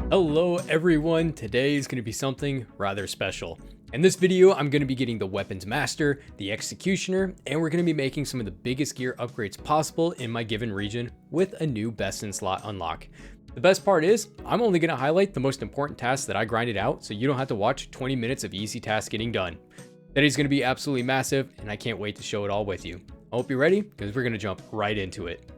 Hello everyone, today is going to be something rather special. In this video, I'm going to be getting the Weapons Master, the Executioner, and we're going to be making some of the biggest gear upgrades possible in my given region with a new best in slot unlock. The best part is, I'm only going to highlight the most important tasks that I grinded out so you don't have to watch 20 minutes of easy tasks getting done. Today's going to be absolutely massive and I can't wait to show it all with you. I hope you're ready because we're going to jump right into it.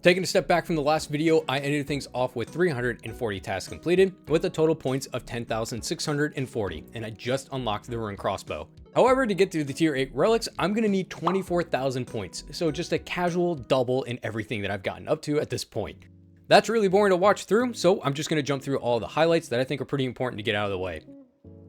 Taking a step back from the last video, I ended things off with 340 tasks completed with a total points of 10,640, and I just unlocked the rune crossbow. However, to get through the tier 8 relics, I'm going to need 24,000 points, so just a casual double in everything that I've gotten up to at this point. That's really boring to watch through, so I'm just going to jump through all the highlights that I think are pretty important to get out of the way.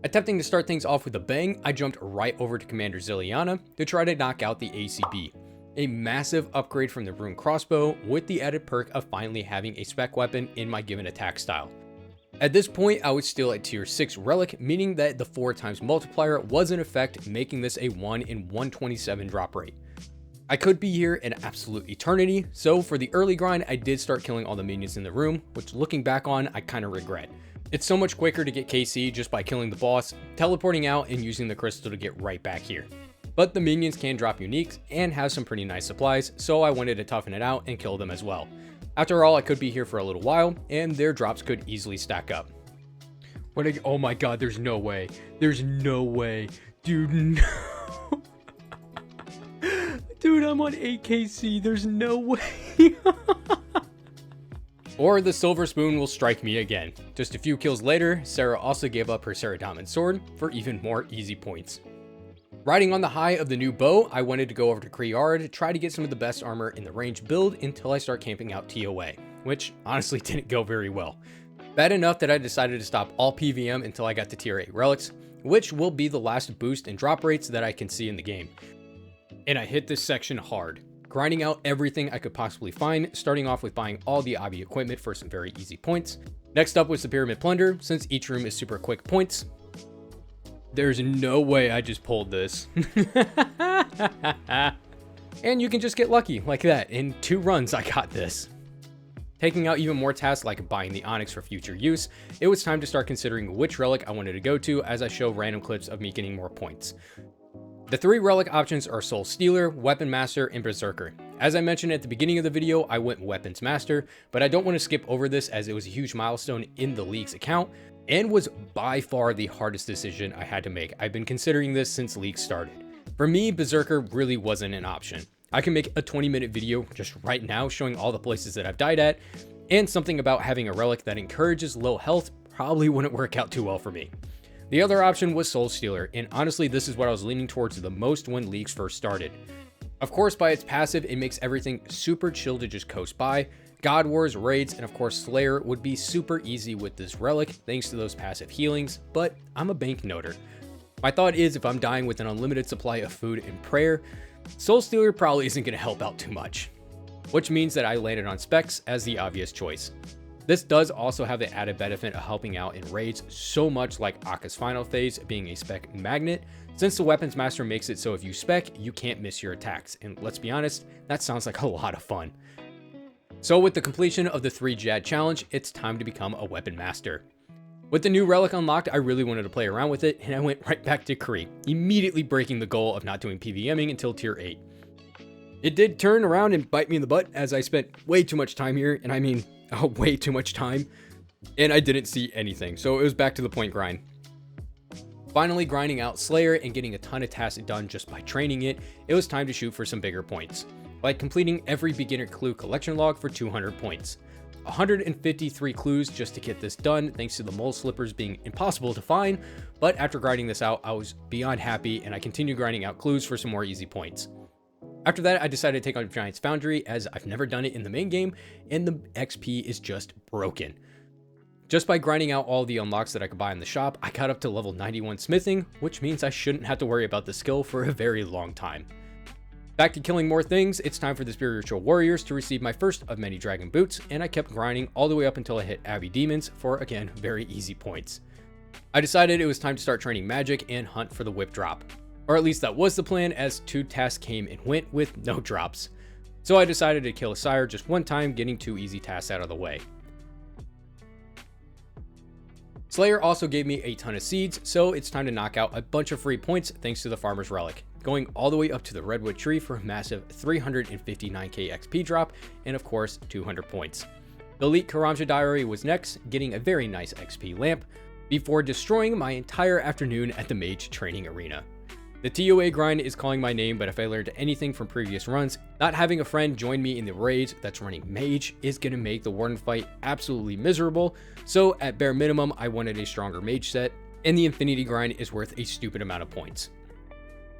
Attempting to start things off with a bang, I jumped right over to Commander Zilliana to try to knock out the ACB. A massive upgrade from the rune crossbow with the added perk of finally having a spec weapon in my given attack style. At this point, I was still at tier 6 relic, meaning that the 4 times multiplier was in effect, making this a 1 in 127 drop rate. I could be here an absolute eternity, so for the early grind, I did start killing all the minions in the room, which looking back on, I kind of regret. It's so much quicker to get KC just by killing the boss, teleporting out, and using the crystal to get right back here. But the minions can drop uniques and have some pretty nice supplies, so I wanted to toughen it out and kill them as well. After all, I could be here for a little while, and their drops could easily stack up. Oh my god, there's no way. There's no way. Dude, no. Dude, I'm on 8KC. There's no way. Or the silver spoon will strike me again. Just a few kills later, Sarah also gave up her Sarah sword for even more easy points. Riding on the high of the new bow, I wanted to go over to Kriard to try to get some of the best armor in the range build until I start camping out TOA, which honestly didn't go very well. Bad enough that I decided to stop all PVM until I got to tier 8 relics, which will be the last boost in drop rates that I can see in the game. And I hit this section hard, grinding out everything I could possibly find, starting off with buying all the obby equipment for some very easy points. Next up was the Pyramid Plunder, since each room is super quick points. There's no way I just pulled this. And you can just get lucky like that. In 2 runs, I got this. Taking out even more tasks like buying the Onyx for future use, it was time to start considering which relic I wanted to go to as I show random clips of me getting more points. The 3 relic options are Soul Stealer, Weapon Master, and Berserker. As I mentioned at the beginning of the video, I went Weapons Master, but I don't want to skip over this as it was a huge milestone in the League's account, and was by far the hardest decision I had to make. I've been considering this since League started. For me, Berserker really wasn't an option. I can make a 20-minute video just right now showing all the places that I've died at, and something about having a relic that encourages low health probably wouldn't work out too well for me. The other option was Soul Stealer, and honestly this is what I was leaning towards the most when Leagues first started. Of course, by its passive, it makes everything super chill to just coast by. God Wars, raids, and of course Slayer would be super easy with this relic thanks to those passive healings, but I'm a banknoter. My thought is if I'm dying with an unlimited supply of food and prayer, Soul Stealer probably isn't going to help out too much. Which means that I landed on Specs as the obvious choice. This does also have the added benefit of helping out in raids so much like Akka's final phase being a spec magnet, since the Weapons Master makes it so if you spec, you can't miss your attacks, and let's be honest, that sounds like a lot of fun. So with the completion of the 3 Jad challenge, it's time to become a Weapon Master. With the new relic unlocked, I really wanted to play around with it, and I went right back to Kree, immediately breaking the goal of not doing PVMing until tier 8. It did turn around and bite me in the butt as I spent way too much time here, and I mean, way too much time, and I didn't see anything, so it was back to the point grind. Finally grinding out Slayer and getting a ton of tasks done just by training it, it was time to shoot for some bigger points. Like completing every beginner clue collection log for 200 points. 153 clues just to get this done thanks to the mole slippers being impossible to find, but after grinding this out, I was beyond happy and I continued grinding out clues for some more easy points. After that, I decided to take on Giant's Foundry as I've never done it in the main game and the XP is just broken. Just by grinding out all the unlocks that I could buy in the shop, I got up to level 91 smithing, which means I shouldn't have to worry about the skill for a very long time. Back to killing more things, it's time for the Spiritual Warriors to receive my first of many Dragon Boots, and I kept grinding all the way up until I hit Abbey Demons for, again, very easy points. I decided it was time to start training magic and hunt for the whip drop. Or at least that was the plan, as 2 tasks came and went with no drops. So I decided to kill a Sire just one time, getting 2 easy tasks out of the way. Slayer also gave me a ton of seeds, so it's time to knock out a bunch of free points thanks to the Farmer's Relic, going all the way up to the Redwood Tree for a massive 359k XP drop, and of course 200 points. The Elite Karamja Diary was next, getting a very nice XP lamp, before destroying my entire afternoon at the Mage Training Arena. The TOA grind is calling my name, but if I learned anything from previous runs, not having a friend join me in the raids that's running Mage is going to make the Warden fight absolutely miserable, so at bare minimum I wanted a stronger Mage set, and the Infinity grind is worth a stupid amount of points.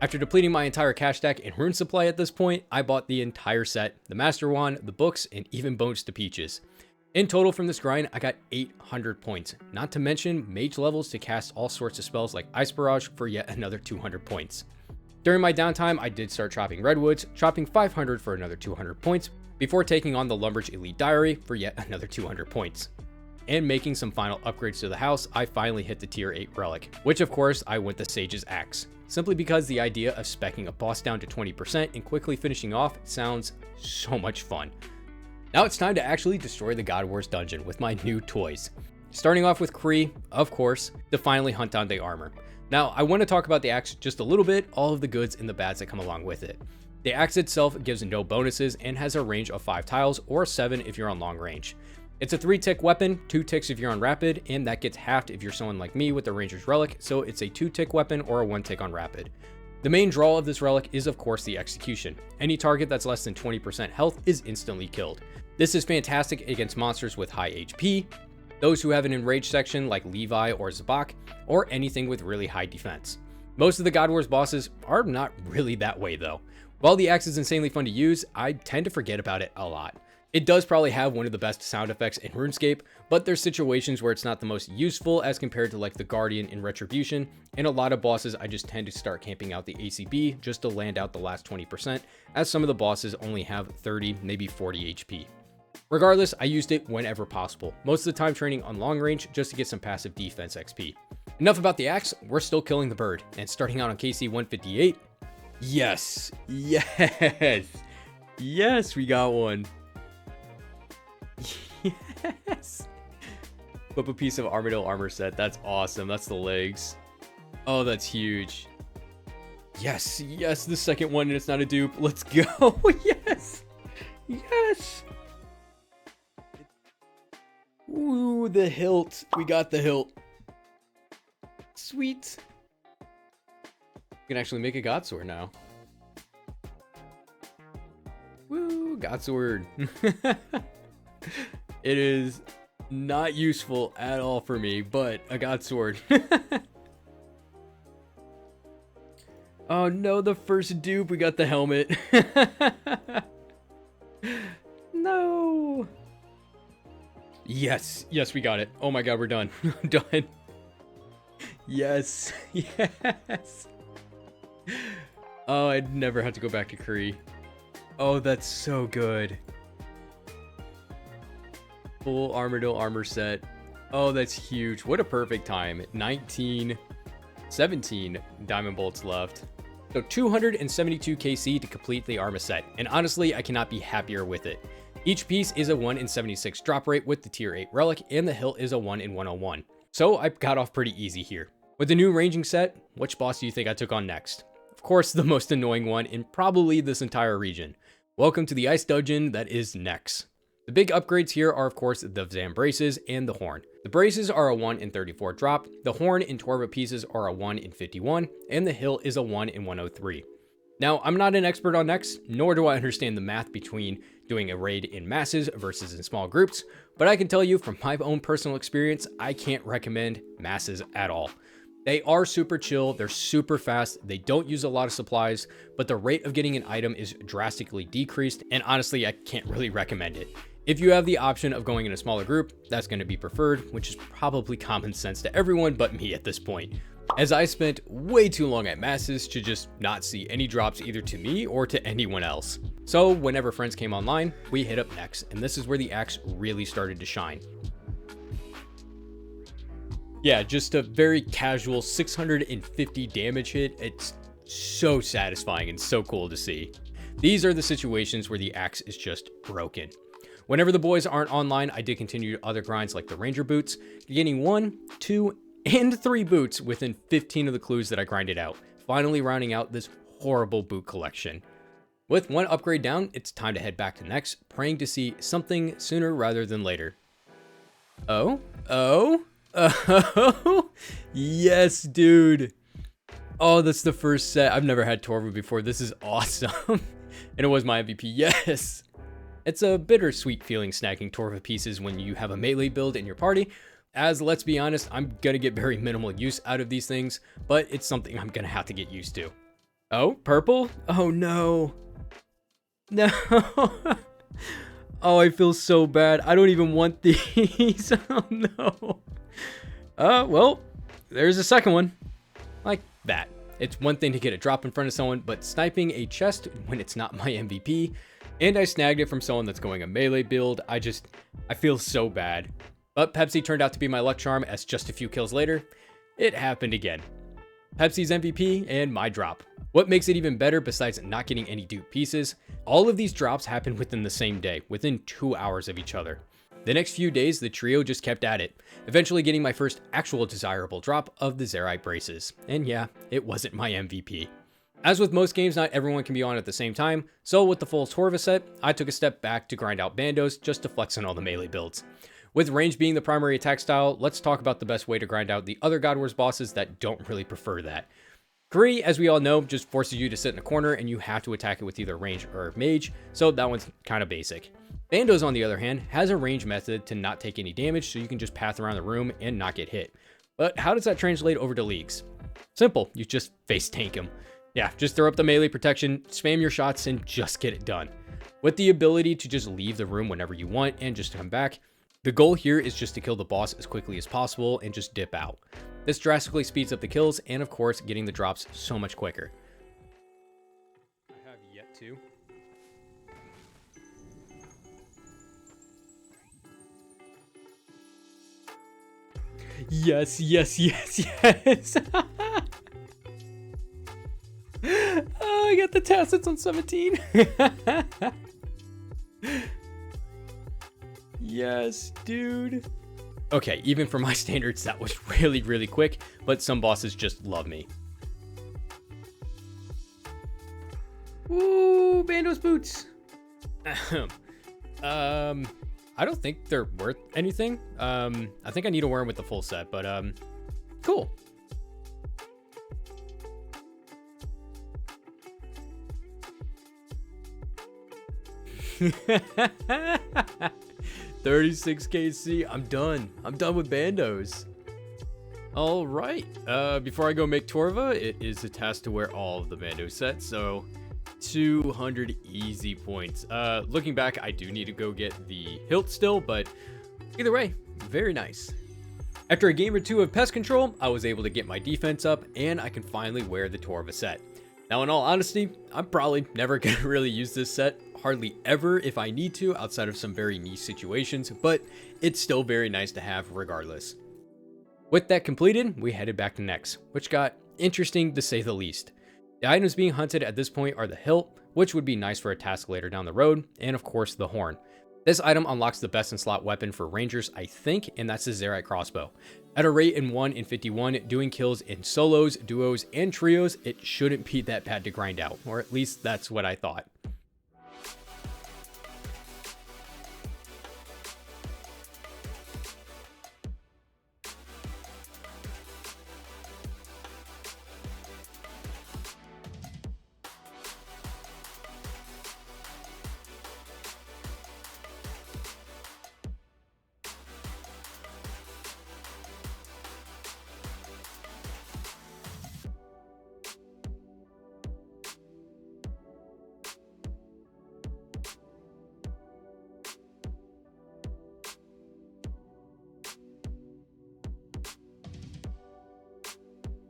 After depleting my entire cash stack and rune supply at this point, I bought the entire set, the Master Wand, the books, and even Bones to Peaches. In total from this grind, I got 800 points, not to mention mage levels to cast all sorts of spells like Ice Barrage for yet another 200 points. During my downtime, I did start chopping redwoods, chopping 500 for another 200 points, before taking on the Lumbridge Elite Diary for yet another 200 points. And making some final upgrades to the house, I finally hit the tier 8 relic, which of course I went the Sage's Axe, simply because the idea of speccing a boss down to 20% and quickly finishing off sounds so much fun. Now it's time to actually destroy the God Wars dungeon with my new toys. Starting off with Kree, of course, to finally hunt down the armor. Now, I want to talk about the axe just a little bit, all of the goods and the bads that come along with it. The axe itself gives no bonuses and has a range of 5 tiles or 7 if you're on long range. It's a 3-tick weapon, 2 ticks if you're on rapid, and that gets halved if you're someone like me with the Ranger's Relic, so it's a 2-tick weapon or a 1-tick on rapid. The main draw of this relic is of course the execution. Any target that's less than 20% health is instantly killed. This is fantastic against monsters with high HP, those who have an enraged section like Levi or Zabak, or anything with really high defense. Most of the God Wars bosses are not really that way though. While the axe is insanely fun to use, I tend to forget about it a lot. It does probably have one of the best sound effects in RuneScape, but there's situations where it's not the most useful as compared to like the Guardian in Retribution, and a lot of bosses I just tend to start camping out the ACB just to land out the last 20%, as some of the bosses only have 30, maybe 40 HP. Regardless, I used it whenever possible, most of the time training on long range just to get some passive defense XP. Enough about the axe, we're still killing the bird, and starting out on KC 158, yes, we got one. Yes. Flip a piece of Armadillo armor set. That's awesome. That's the legs. Oh, that's huge. Yes, the second one, and it's not a dupe. Let's go. Yes. Ooh, the hilt. We got the hilt. Sweet. We can actually make a God Sword now. Woo, God Sword. It is not useful at all for me, but a God Sword. Oh no, the first dupe, we got the helmet. No. Yes, we got it. Oh my god, we're done. Done. Yes. Oh, I'd never have to go back to Kree. Oh, that's so good. Full Armadillo armor set. Oh, that's huge. What a perfect time. 17 diamond bolts left. So 272 KC to complete the armor set. And honestly, I cannot be happier with it. Each piece is a 1 in 76 drop rate with the tier 8 relic, and the hilt is a 1 in 101. So I got off pretty easy here. With the new ranging set, which boss do you think I took on next? Of course, the most annoying one in probably this entire region. Welcome to the ice dungeon that is Nex. The big upgrades here are of course the Zam braces and the horn. The braces are a 1 in 34 drop, the horn and Torva pieces are a 1 in 51, and the hilt is a 1 in 103. Now, I'm not an expert on Nex, nor do I understand the math between doing a raid in masses versus in small groups, but I can tell you from my own personal experience, I can't recommend masses at all. They are super chill, they're super fast, they don't use a lot of supplies, but the rate of getting an item is drastically decreased, and honestly, I can't really recommend it. If you have the option of going in a smaller group, that's going to be preferred, which is probably common sense to everyone but me at this point, as I spent way too long at masses to just not see any drops either to me or to anyone else. So whenever friends came online, we hit up Nex, and this is where the axe really started to shine. Yeah, just a very casual 650 damage hit. It's so satisfying and so cool to see. These are the situations where the axe is just broken. Whenever the boys aren't online, I did continue other grinds like the Ranger boots, getting 1, 2, and 3 boots within 15 of the clues that I grinded out, finally rounding out this horrible boot collection. With 1 upgrade down, it's time to head back to next, praying to see something sooner rather than later. Oh, yes, dude. Oh, that's the first set. I've never had Torva before. This is awesome. And it was my MVP, yes. It's a bittersweet feeling snacking Torva pieces when you have a melee build in your party, as let's be honest, I'm gonna get very minimal use out of these things, but it's something I'm gonna have to get used to. Oh, purple? Oh no. No. Oh, I feel so bad. I don't even want these. Oh no. Well, there's a second one. Like that. It's one thing to get a drop in front of someone, but sniping a chest when it's not my MVP, and I snagged it from someone that's going a melee build, I feel so bad. But Pepsi turned out to be my luck charm, as just a few kills later, it happened again. Pepsi's MVP and my drop. What makes it even better, besides not getting any dupe pieces, all of these drops happened within the same day, within 2 hours of each other. The next few days, the trio just kept at it, eventually getting my first actual desirable drop of the Zerite braces. And yeah, it wasn't my MVP. As with most games, not everyone can be on at the same time, so with the full Torva set, I took a step back to grind out bandos just to flex on all the melee builds. With range being the primary attack style, let's talk about the best way to grind out the other God Wars bosses that don't really prefer that. Kree, as we all know, just forces you to sit in a corner and you have to attack it with either range or mage, so that one's kind of basic. Bandos, on the other hand, has a range method to not take any damage, so you can just path around the room and not get hit. But how does that translate over to leagues? Simple, you just face tank them. Yeah, just throw up the melee protection, spam your shots, and just get it done. With the ability to just leave the room whenever you want and just come back, the goal here is just to kill the boss as quickly as possible and just dip out. This drastically speeds up the kills and, of course, getting the drops so much quicker. I have yet to. Yes, yes, yes, yes. Oh, I got the tacits on 17. Yes, dude. Okay, even for my standards, that was really, really quick, but some bosses just love me. Ooh, Bandos boots. I don't think they're worth anything. I think I need to wear them with the full set, but cool. $36 KC. I'm done with bandos. All right, before I go make Torva, it is a task to wear all of the bando sets, so 200 easy points. Looking back, I do need to go get the hilt still, but either way, very nice. After a game or two of pest control, I was able to get my defense up, and I can finally wear the Torva set. Now, in all honesty, I'm probably never going to really use this set, hardly ever if I need to, outside of some very niche situations, but it's still very nice to have regardless. With that completed, we headed back to Nex, which got interesting to say the least. The items being hunted at this point are the hilt, which would be nice for a task later down the road, and of course the horn. This item unlocks the best in slot weapon for rangers, I think, and that's the Zerite crossbow. At a rate in 1 in 51, doing kills in solos, duos, and trios, it shouldn't be that bad to grind out, or at least that's what I thought.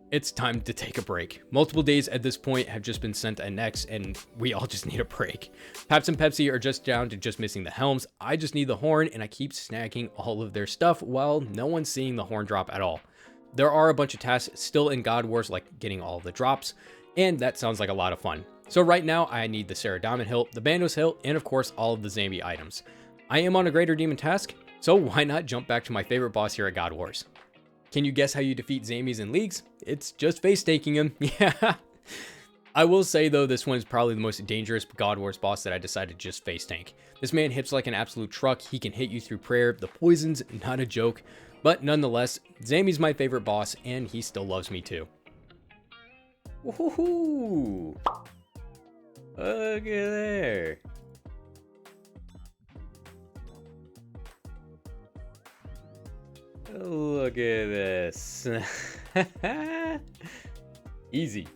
It's time to take a break. Multiple days at this point have just been sent at Nex, and we all just need a break. Paps and Pepsi are just down to just missing the helms. I just need the horn, and I keep snagging all of their stuff while no one's seeing the horn drop at all. There are a bunch of tasks still in God Wars, like getting all of the drops, and that sounds like a lot of fun. So right now, I need the Sarah Diamond hilt, the Bandos hilt, and of course, all of the Zambi items. I am on a greater demon task, so why not jump back to my favorite boss here at God Wars? Can you guess how you defeat Zamies in leagues? It's just face tanking him. Yeah. I will say though, this one is probably the most dangerous God Wars boss that I decided to just face tank. This man hits like an absolute truck. He can hit you through prayer. The poison's not a joke, but nonetheless, Zamie's my favorite boss and he still loves me too. Woohoo! Look at there. Look at this. Easy.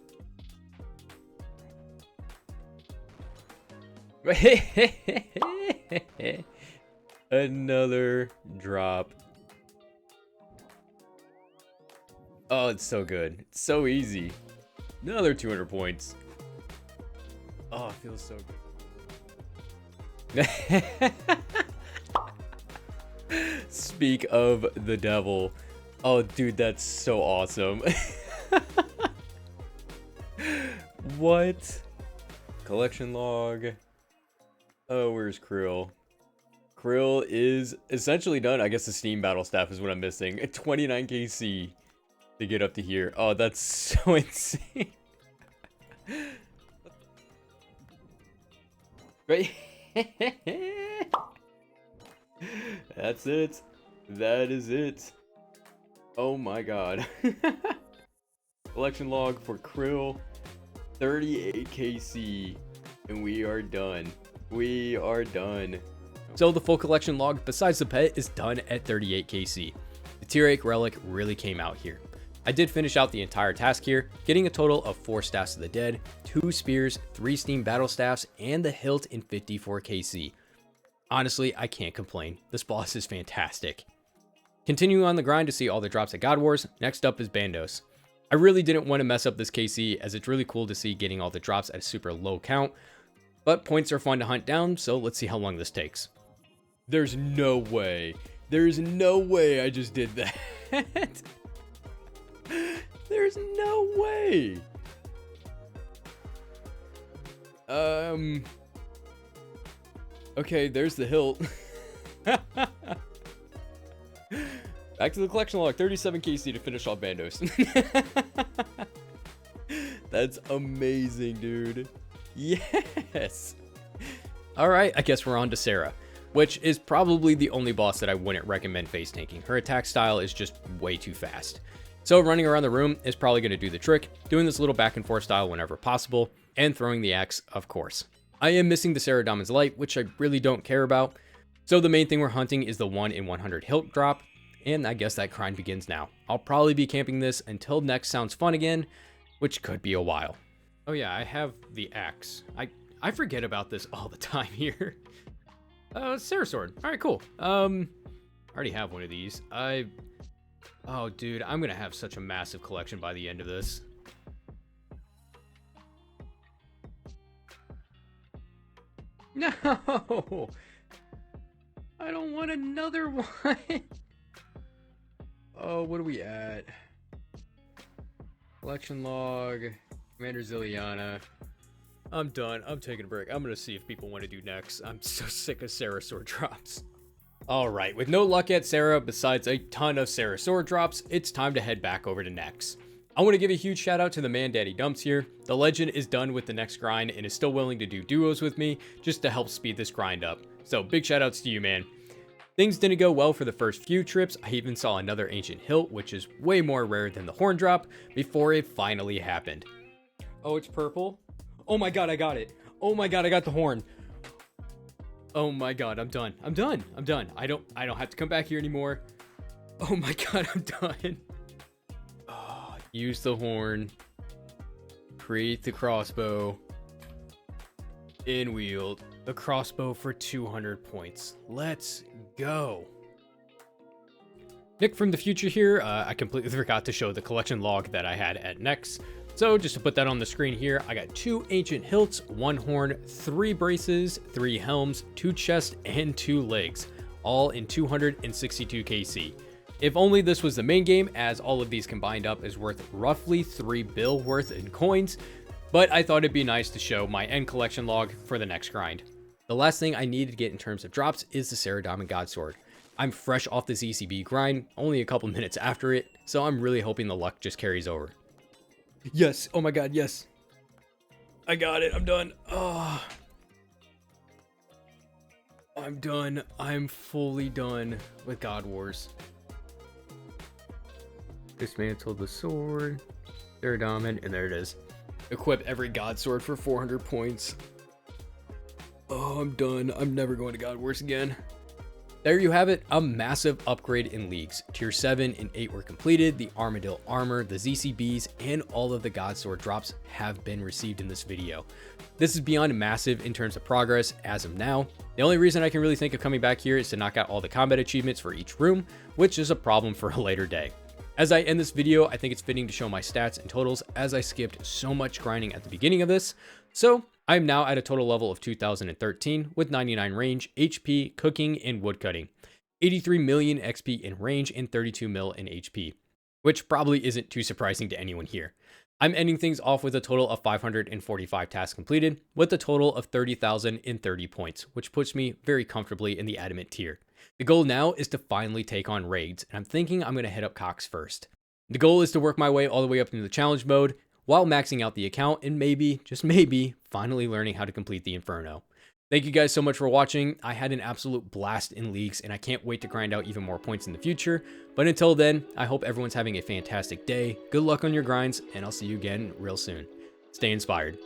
Another drop. Oh, it's so good. It's so easy. Another 200 points. Oh, it feels so good. Speak of the devil. Oh, dude, that's so awesome. What? Collection log. Oh, where's Krill? Krill is essentially done. I guess the Steam Battle Staff is what I'm missing. 29 KC to get up to here. Oh, that's so insane. Right? That's it. That is it. Oh my god. Collection log for Krill. 38 KC. And we are done. We are done. So the full collection log, besides the pet, is done at 38 KC. The Tearache relic really came out here. I did finish out the entire task here, getting a total of 4 Staffs of the Dead, 2 Spears, 3 Steam Battle Staffs, and the hilt in 54 KC. Honestly, I can't complain. This boss is fantastic. Continuing on the grind to see all the drops at God Wars, next up is Bandos. I really didn't want to mess up this KC as it's really cool to see getting all the drops at a super low count, but points are fun to hunt down, so let's see how long this takes. There's no way. There's no way I just did that. There's no way. Okay, there's the hilt. Back to the collection log, 37 KC to finish off Bandos. That's amazing, dude. Yes. All right, I guess we're on to Sarah, which is probably the only boss that I wouldn't recommend face tanking. Her attack style is just way too fast. So running around the room is probably going to do the trick, doing this little back and forth style whenever possible, and throwing the axe, of course. I am missing the Sarah Damon's Light, which I really don't care about. So the main thing we're hunting is the 1 in 100 hilt drop, and I guess that grind begins now. I'll probably be camping this until next sounds fun again, which could be a while. Oh yeah, I have the axe. I forget about this all the time here. Sarah sword. All right, cool. I already have one of these. Oh dude, I'm gonna have such a massive collection by the end of this. No! I don't want another one. Oh, what are we at? Collection log, Commander Zilliana. I'm done. I'm taking a break. I'm gonna see if people want to do next. I'm so sick of Sarah sword drops. Alright, with no luck at Sarah, besides a ton of Sarah sword drops, it's time to head back over to Nex. I want to give a huge shout out to the man Daddy Dumps here. The legend is done with the next grind and is still willing to do duos with me just to help speed this grind up. So big shout outs to you, man. Things didn't go well for the first few trips. I even saw another ancient hilt, which is way more rare than the horn drop, before it finally happened. Oh, it's purple? Oh my god, I got it. Oh my god, I got the horn. Oh my god, I'm done. I'm done. I'm done. I don't have to come back here anymore. Oh my god, I'm done. Oh, use the horn. Create the crossbow. In wield. The crossbow for 200 points. Let's go. Nick from the future here. I completely forgot to show the collection log that I had at Nex. So just to put that on the screen here, I got 2 ancient hilts, 1 horn, 3 braces, 3 helms, 2 chests, and 2 legs, all in 262 KC. If only this was the main game, as all of these combined up is worth roughly 3 bill worth in coins, but I thought it'd be nice to show my end collection log for the next grind. The last thing I needed to get in terms of drops is the Ceradon Godsword. I'm fresh off the ZCB grind, only a couple minutes after it, so I'm really hoping the luck just carries over. Yes, oh my god, yes. I got it, I'm done. Oh. I'm done. I'm fully done with God Wars. Dismantle the sword. Ceradon, and there it is. Equip every God Sword for 400 points. Oh, I'm done. I'm never going to God Wars again. There you have it, a massive upgrade in leagues. Tier 7 and 8 were completed, the Armadillo armor, the ZCBs, and all of the God Sword drops have been received in this video. This is beyond massive in terms of progress as of now. The only reason I can really think of coming back here is to knock out all the combat achievements for each room, which is a problem for a later day. As I end this video, I think it's fitting to show my stats and totals as I skipped so much grinding at the beginning of this. So I'm now at a total level of 2013 with 99 range, HP, cooking, and woodcutting. 83 million XP in range and 32 mil in HP, which probably isn't too surprising to anyone here. I'm ending things off with a total of 545 tasks completed with a total of 30,030 points, which puts me very comfortably in the adamant tier. The goal now is to finally take on raids, and I'm thinking I'm going to head up Cox first. The goal is to work my way all the way up into the challenge mode while maxing out the account and maybe, just maybe, finally learning how to complete the Inferno. Thank you guys so much for watching. I had an absolute blast in leagues, and I can't wait to grind out even more points in the future. But until then, I hope everyone's having a fantastic day. Good luck on your grinds, and I'll see you again real soon. Stay inspired.